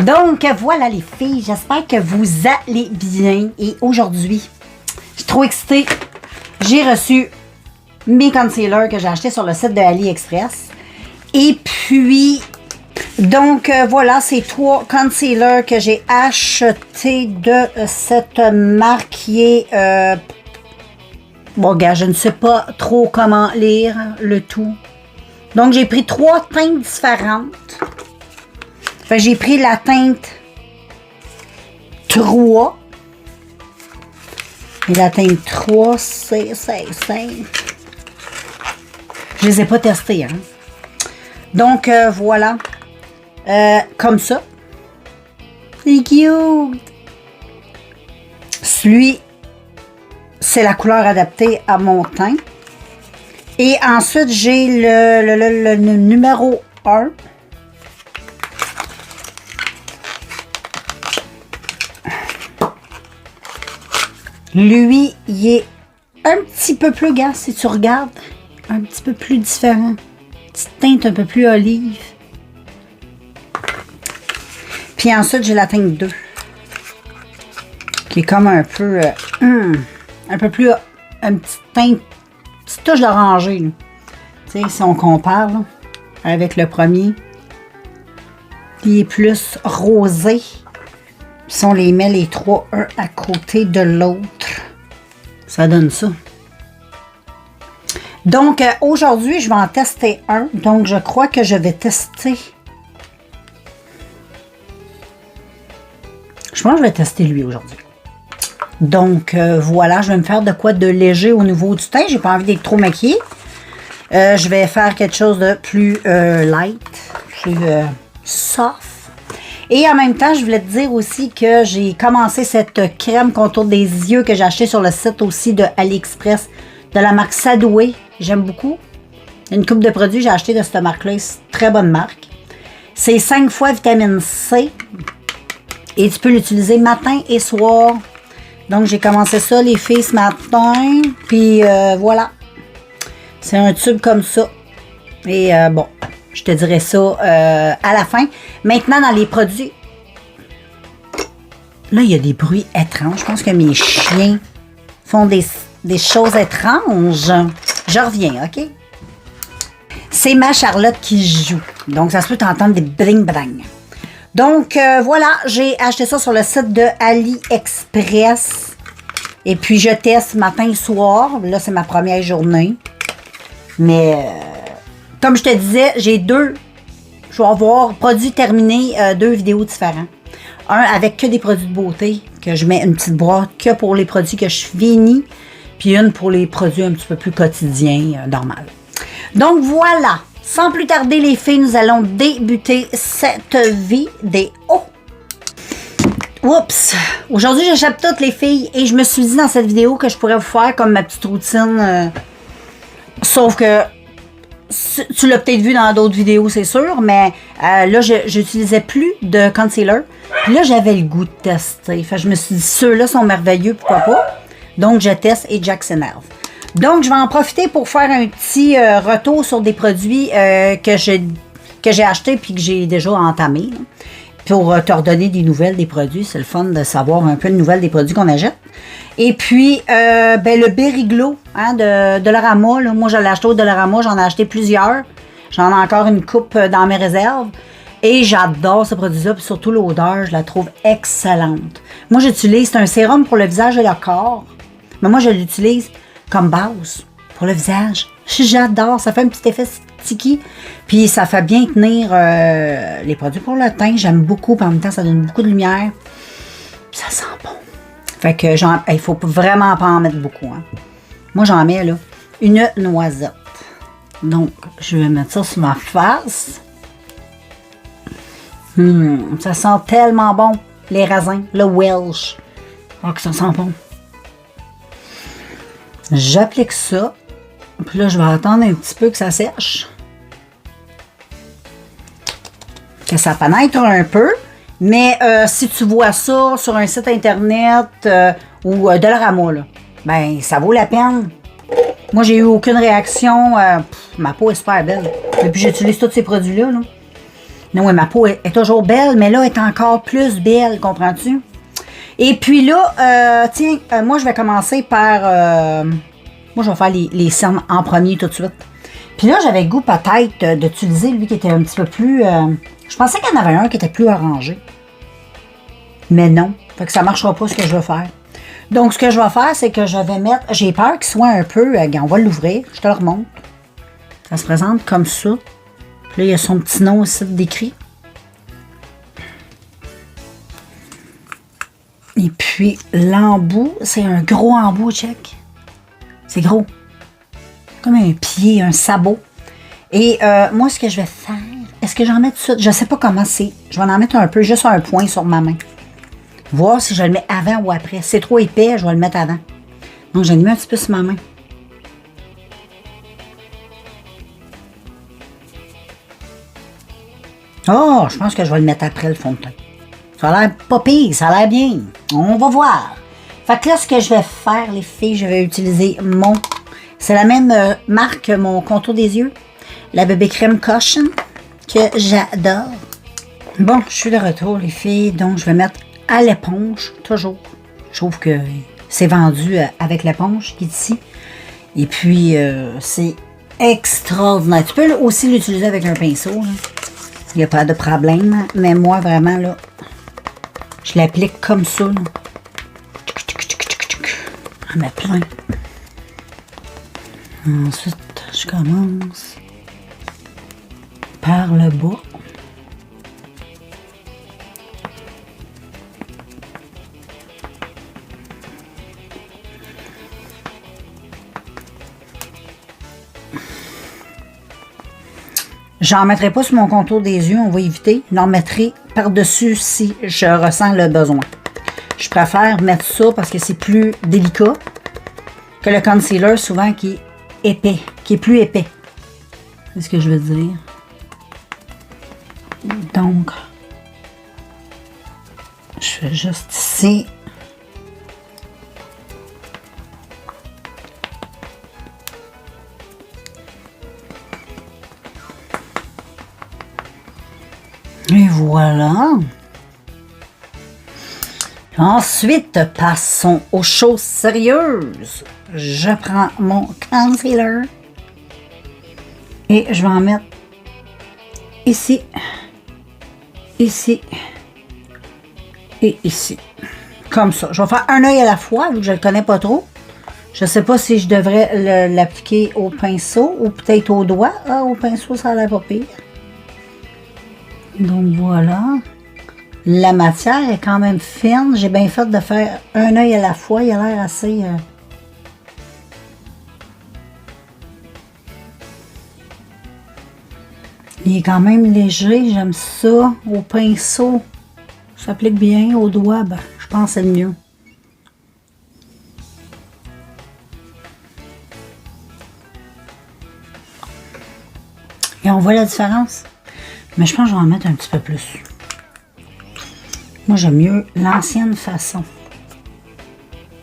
Donc, voilà les filles, j'espère que vous allez bien. Et aujourd'hui, je suis trop excitée. J'ai reçu mes concealers que j'ai achetés sur le site de AliExpress. Et puis, donc, voilà, ces 3 concealers que j'ai achetés de cette marque qui est... bon, gars, je ne sais pas trop comment lire le tout. Donc, j'ai pris 3 teintes différentes. Fait que j'ai pris la teinte 3. Et la teinte 3, c'est... Je les ai pas testées, hein. Donc, voilà. Comme ça. C'est cute. Celui, c'est la couleur adaptée à mon teint. Et ensuite, j'ai le numéro 1. Lui, il est un petit peu plus, gars, si tu regardes, un petit peu plus différent. Petite teinte un peu plus olive. Puis ensuite, j'ai la teinte 2. Qui est comme un peu plus, une petite teinte, petite touche d'orangé. Tu sais, si on compare là, avec le premier, il est plus rosé. Si on les met les 3, un à côté de l'autre, ça donne ça. Donc, aujourd'hui, je vais en tester un. Donc, je crois que je vais tester. Je pense que je vais tester lui aujourd'hui. Donc, voilà, je vais me faire de quoi de léger au niveau du teint. J'ai pas envie d'être trop maquillée. Je vais faire quelque chose de plus light, plus soft. Et en même temps, je voulais te dire aussi que j'ai commencé cette crème contour des yeux que j'ai acheté sur le site aussi de AliExpress de la marque Sadoué. J'aime beaucoup. Une coupe de produits que j'ai acheté de cette marque-là. C'est une très bonne marque. C'est 5 fois vitamine C. Et tu peux l'utiliser matin et soir. Donc, j'ai commencé ça, les filles, ce matin. Puis, voilà. C'est un tube comme ça. Et bon, je te dirai ça à la fin. Maintenant, dans les produits... Là, il y a des bruits étranges. Je pense que mes chiens font des choses étranges. Je reviens, OK? C'est ma Charlotte qui joue. Donc, ça se peut t'entendre des bling-bling. Donc, voilà, j'ai acheté ça sur le site de AliExpress. Et puis, je teste matin et soir. Là, c'est ma première journée. Mais, comme je te disais, j'ai 2. Je vais avoir produits terminés, 2 vidéos différents. Un avec que des produits de beauté, que je mets une petite boîte que pour les produits que je finis. Puis une pour les produits un petit peu plus quotidiens, normal. Donc, voilà. Sans plus tarder, les filles, nous allons débuter cette vidéo. Oups! Aujourd'hui, j'échappe toutes les filles et je me suis dit dans cette vidéo que je pourrais vous faire comme ma petite routine. Sauf que tu l'as peut-être vu dans d'autres vidéos, c'est sûr, mais là, j'utilisais plus de concealer. Puis là, j'avais le goût de tester. Fait que je me suis dit, ceux-là sont merveilleux, pourquoi pas? Donc, je teste et Jack s'énerve. Donc, je vais en profiter pour faire un petit retour sur des produits que j'ai achetés puis que j'ai déjà entamés. Pour te redonner des nouvelles des produits. C'est le fun de savoir un peu de nouvelles des produits qu'on achète. Et puis, ben, le Berry Glow hein, de Dollarama. Là, moi, je l'ai acheté au Dollarama. J'en ai acheté plusieurs. J'en ai encore une coupe dans mes réserves. Et j'adore ce produit-là. Puis surtout, l'odeur, je la trouve excellente. Moi, j'utilise, c'est un sérum pour le visage et le corps. Mais moi, je l'utilise comme base pour le visage. J'adore. Ça fait un petit effet sticky. Puis ça fait bien tenir les produits pour le teint. J'aime beaucoup. Puis en même temps, ça donne beaucoup de lumière. Puis ça sent bon. Fait que il faut vraiment pas en mettre beaucoup. Hein. Moi, j'en mets là une noisette. Donc, je vais mettre ça sur ma face. Ça sent tellement bon. Les raisins. Le Welsh. Oh, que ça sent bon. J'applique ça. Puis là, je vais attendre un petit peu que ça sèche. Que ça pénètre un peu. Mais si tu vois ça sur un site internet ou Dollarama, là, ben ça vaut la peine. Moi, j'ai eu aucune réaction. Ma peau est super belle. Depuis que j'utilise tous ces produits-là. Là. Non, ouais, ma peau est toujours belle, mais là, elle est encore plus belle, comprends-tu? Et puis là, tiens, moi, je vais commencer par... moi, je vais faire les cernes en premier tout de suite. Puis là, j'avais le goût peut-être d'utiliser lui qui était un petit peu plus... je pensais qu'il y en avait un qui était plus orangé. Mais non. Fait que ça ne marchera pas ce que je veux faire. Donc, ce que je vais faire, c'est que je vais mettre... J'ai peur qu'il soit un peu... on va l'ouvrir. Je te le remonte. Ça se présente comme ça. Puis là, il y a son petit nom aussi décrit. Et puis, l'embout, c'est un gros embout, check. C'est gros. Comme un pied, un sabot. Et moi, ce que je vais faire... Est-ce que j'en mets tout de suite? Je ne sais pas comment c'est. Je vais en mettre un peu, juste un point sur ma main. Voir si je le mets avant ou après. Si c'est trop épais, je vais le mettre avant. Donc, j'ai mis un petit peu sur ma main. Oh, je pense que je vais le mettre après le fond de teint. Ça a l'air pas pire, ça a l'air bien. On va voir. Fait que là, ce que je vais faire, les filles, je vais utiliser mon... C'est la même marque que mon contour des yeux. La bébé crème Caution, que j'adore. Bon, je suis de retour, les filles. Donc, je vais mettre à l'éponge, toujours. Je trouve que c'est vendu avec l'éponge qui est ici. Et puis, c'est extraordinaire. Tu peux aussi l'utiliser avec un pinceau. Là. Il n'y a pas de problème. Mais moi, vraiment, là, je l'applique comme ça. Là. J'en mets plein. Ensuite, je commence par le bas. J'en mettrai pas sur mon contour des yeux, on va éviter. J'en mettrai par-dessus si je ressens le besoin. Je préfère mettre ça parce que c'est plus délicat que le concealer souvent qui est épais, qui est plus épais. C'est ce que je veux dire. Donc, je fais juste ici. Et voilà. Ensuite, passons aux choses sérieuses. Je prends mon concealer et je vais en mettre ici, ici et ici. Comme ça. Je vais faire un œil à la fois, vu que je ne le connais pas trop. Je ne sais pas si je devrais l'appliquer au pinceau ou peut-être au doigt. Ah, au pinceau, ça a l'air pas pire. Donc voilà. La matière est quand même fine. J'ai bien fait de faire un œil à la fois. Il a l'air assez... Il est quand même léger. J'aime ça. Au pinceau, ça s'applique bien. Au doigt, ben, je pense que c'est le mieux. Et on voit la différence. Mais je pense que je vais en mettre un petit peu plus. Moi, j'aime mieux l'ancienne façon.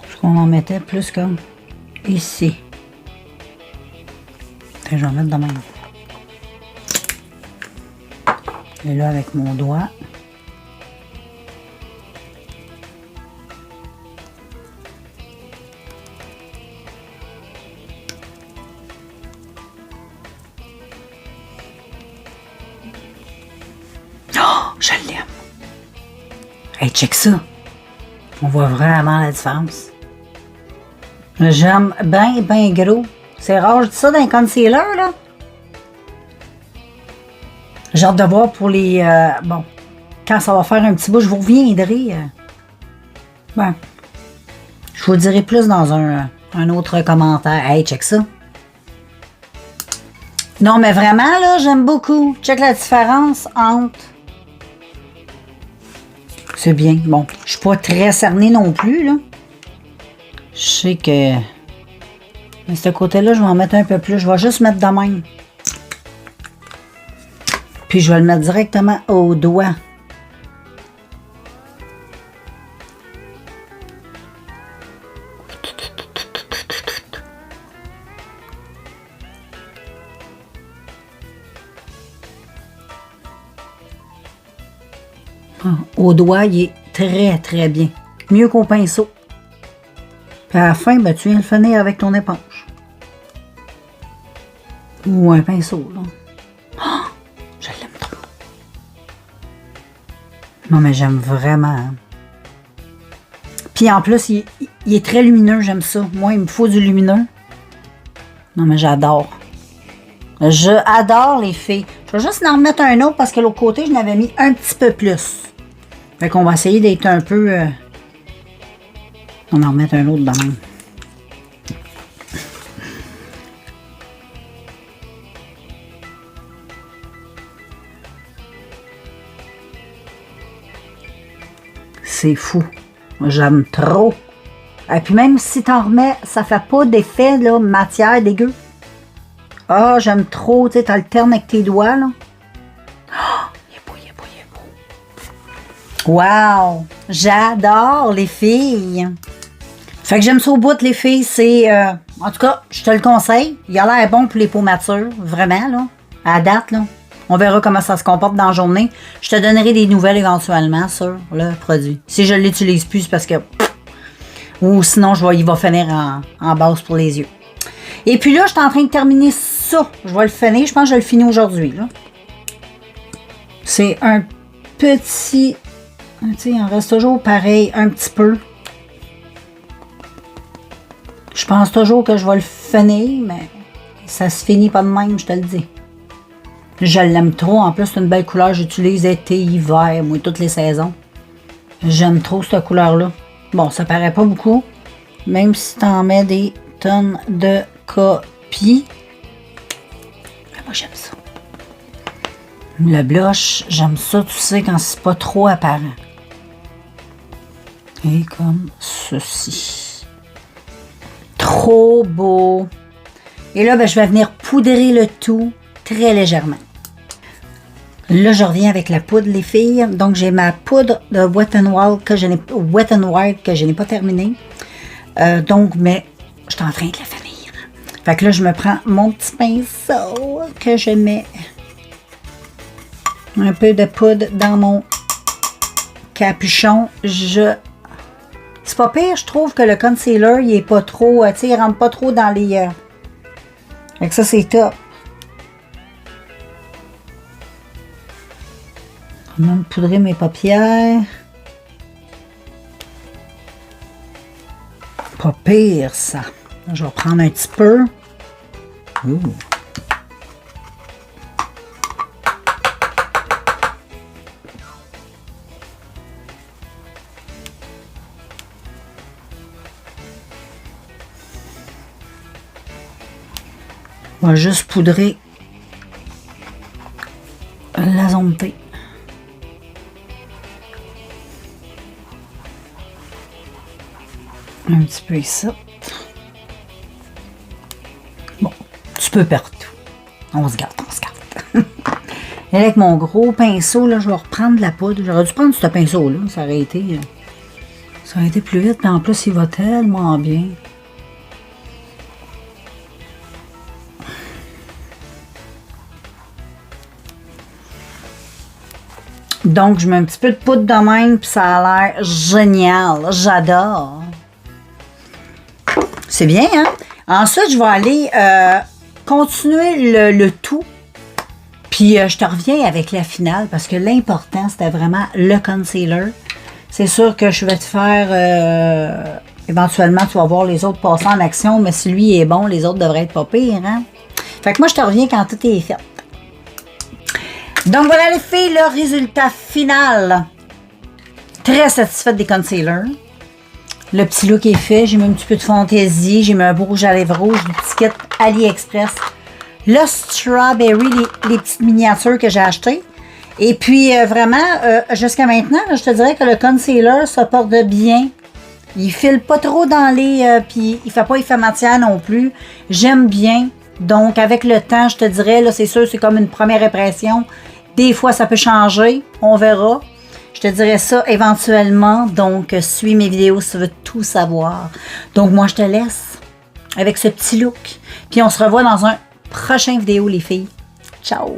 Parce qu'on en mettait plus comme ici. Et je vais en mettre de même. Et là, avec mon doigt. Oh, je l'aime. Hey, check ça. On voit vraiment la différence. J'aime bien, bien gros. C'est rare, je dis ça dans un concealer, là. J'ai hâte de voir pour les... bon, quand ça va faire un petit bout, je vous reviendrai. Ben, je vous dirai plus dans un autre commentaire. Hey, check ça. Non, mais vraiment, là, j'aime beaucoup. Check la différence entre... C'est bien. Bon, je suis pas très cernée non plus, là. Je sais que... Mais ce côté-là, je vais en mettre un peu plus. Je vais juste mettre de même. Puis je vais le mettre directement au doigt. Au doigt, il est très, très bien. Mieux qu'au pinceau. Puis à la fin, ben, tu viens le finir avec ton éponge. Ou un pinceau, là. Oh, je l'aime trop. Non, mais j'aime vraiment. Hein. Puis en plus, il est très lumineux, j'aime ça. Moi, il me faut du lumineux. Non, mais j'adore. J'adore les filles. Je vais juste en remettre un autre parce que l'autre côté, je n'avais mis un petit peu plus. Fait qu'on va essayer d'être un peu... On va en remettre un autre dans même. C'est fou. J'aime trop. Et puis même si t'en remets, ça fait pas d'effet, là, matière dégueu. Ah, j'aime trop. Tu sais, t'alternes avec tes doigts, là. Oh, il est beau, il est beau, il est beau. Wow! J'adore les filles. Fait que j'aime ça au bout, les filles. C'est... en tout cas, je te le conseille. Il a l'air bon pour les peaux matures. Vraiment, là. À date, là. On verra comment ça se comporte dans la journée. Je te donnerai des nouvelles éventuellement sur le produit. Si je ne l'utilise plus, c'est parce que... Ou sinon, il va finir en base pour les yeux. Et puis là, je suis en train de terminer ça. Je vais le finir. Je pense que je vais le finir aujourd'hui. C'est un petit... Tu sais, il en reste toujours pareil, un petit peu. Je pense toujours que je vais le finir, mais ça se finit pas de même, je te le dis. Je l'aime trop. En plus, c'est une belle couleur. J'utilise été, hiver, moi, toutes les saisons. J'aime trop cette couleur-là. Bon, ça paraît pas beaucoup. Même si t'en mets des tonnes de copies. Mais moi, j'aime ça. Le blush, j'aime ça, tu sais, quand c'est pas trop apparent. Et comme ceci. Trop beau. Et là, ben, je vais venir poudrer le tout très légèrement. Là, je reviens avec la poudre, les filles. Donc, j'ai ma poudre de Wet n Wild que je n'ai pas terminée. Donc, mais je suis en train de la finir. Fait que là, je me prends mon petit pinceau que je mets un peu de poudre dans mon capuchon. C'est pas pire, je trouve que le concealer, il est pas trop, tu sais, il rentre pas trop dans les... Fait que ça, c'est top. Je vais même poudrer mes paupières. Pas pire, ça. Je vais prendre un petit peu. Ouh. On va juste poudrer la zone T. Un petit peu ici. Bon, tu peux partout. On se garde, on se garde. Et avec mon gros pinceau, là, je vais reprendre la poudre. J'aurais dû prendre ce pinceau-là. Ça aurait été plus vite. Mais en plus, il va tellement bien. Donc, je mets un petit peu de poudre de même, puis ça a l'air génial. J'adore. C'est bien, hein? Ensuite, je vais aller continuer le tout. Puis, je te reviens avec la finale, parce que l'important, c'était vraiment le concealer. C'est sûr que je vais te faire... éventuellement, tu vas voir les autres passer en action, mais si lui est bon, les autres devraient être pas pires, hein? Fait que moi, je te reviens quand tout est fait. Donc voilà les filles, le résultat final. Très satisfaite des concealers. Le petit look est fait. J'ai mis un petit peu de fantaisie. J'ai mis un beau rouge à lèvres rouge, du petit kit AliExpress. Le strawberry, les petites miniatures que j'ai achetées. Et puis vraiment, jusqu'à maintenant, là, je te dirais que le concealer se porte bien. Il file pas trop dans les... puis il fait pas effet matière non plus. J'aime bien. Donc avec le temps, je te dirais, là c'est sûr, c'est comme une première impression. Des fois, ça peut changer. On verra. Je te dirai ça éventuellement. Donc, suis mes vidéos si tu veux tout savoir. Donc, moi, je te laisse avec ce petit look. Puis, on se revoit dans un prochain vidéo, les filles. Ciao!